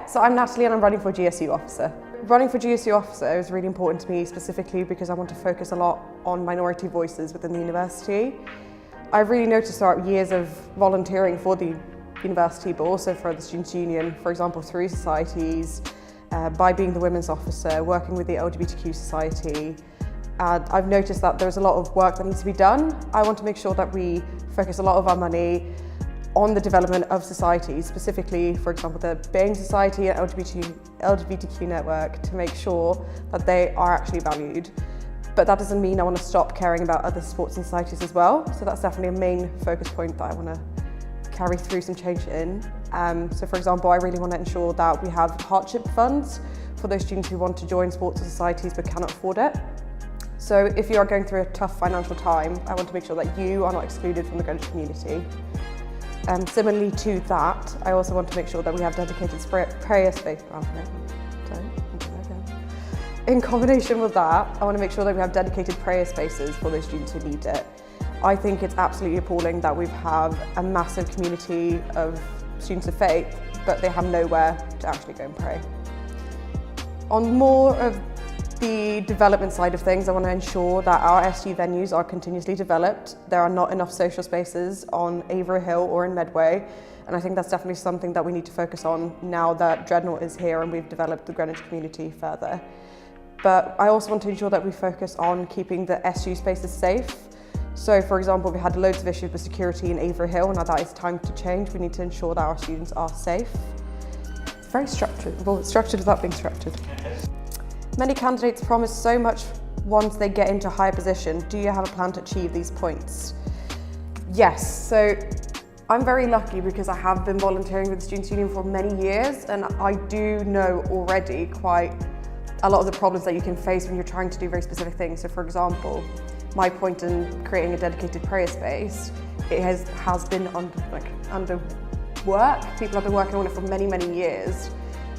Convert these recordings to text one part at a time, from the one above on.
So I'm Natalie and I'm running for GSU officer. Running for GSU officer is really important to me specifically because I want to focus a lot on minority voices within the university. I've really noticed throughout years of volunteering for the university, but also for the Students' Union, for example, through societies, by being the women's officer, working with the LGBTQ society, and I've noticed that there's a lot of work that needs to be done. I want to make sure that we focus a lot of our money on the development of societies, specifically, for example, the BAME Society and LGBTQ network, to make sure that they are actually valued. But that doesn't mean I want to stop caring about other sports and societies as well. So that's definitely a main focus point that I want to carry through some change in. So for example, I really want to ensure that we have hardship funds for those students who want to join sports or societies but cannot afford it. So if you are going through a tough financial time, I want to make sure that you are not excluded from the Greenwich community. Similarly to that, I also want to make sure that we have dedicated prayer space. In combination with that, I want to make sure that we have dedicated prayer spaces for those students who need it. I think it's absolutely appalling that we have a massive community of students of faith, but they have nowhere to actually go and pray. On more of the development side of things, I want to ensure that our SU venues are continuously developed. There are not enough social spaces on Avery Hill or in Medway, and I think that's definitely something that we need to focus on now that Dreadnought is here and we've developed the Greenwich community further. But I also want to ensure that we focus on keeping the SU spaces safe. So for example, we had loads of issues with security in Avery Hill. Now that is time to change. We need to ensure that our students are safe. It's very structured, well, structured without being structured. Many candidates promise so much once they get into a higher position. Do you have a plan to achieve these points? Yes, so I'm very lucky because I have been volunteering with the Students' Union for many years, and I do know already quite a lot of the problems that you can face when you're trying to do very specific things. So for example, my point in creating a dedicated prayer space, it has been under work. People have been working on it for many, many years,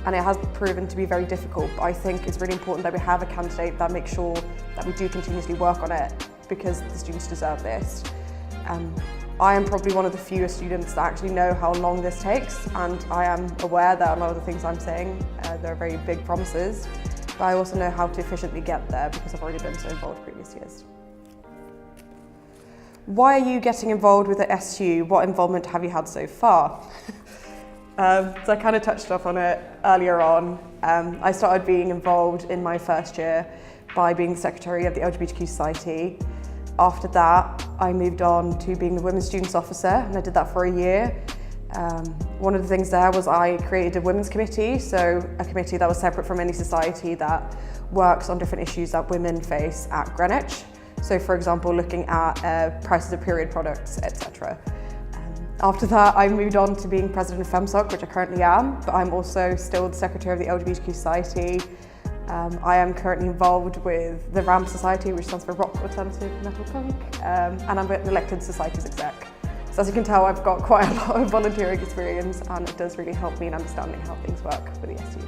and it has proven to be very difficult. But I think it's really important that we have a candidate that makes sure that we do continuously work on it, because the students deserve this. I am probably one of the fewer students that actually know how long this takes, and I am aware that a lot of the things I'm saying, they're very big promises, but I also know how to efficiently get there because I've already been so involved previous years. Why are you getting involved with the SU? What involvement have you had so far? So I kind of touched up on it earlier on. I started being involved in my first year by being the secretary of the LGBTQ society. After that, I moved on to being the Women's Students Officer, and I did that for a year. One of the things there was I created a women's committee, so a committee that was separate from any society that works on different issues that women face at Greenwich. So for example, looking at prices of period products, etc. After that, I moved on to being president of FEMSOC, which I currently am, but I'm also still the secretary of the LGBTQ society. I am currently involved with the RAM Society, which stands for Rock Alternative Metal Punk, and I'm an elected societies exec. So as you can tell, I've got quite a lot of volunteering experience, and it does really help me in understanding how things work with the SU.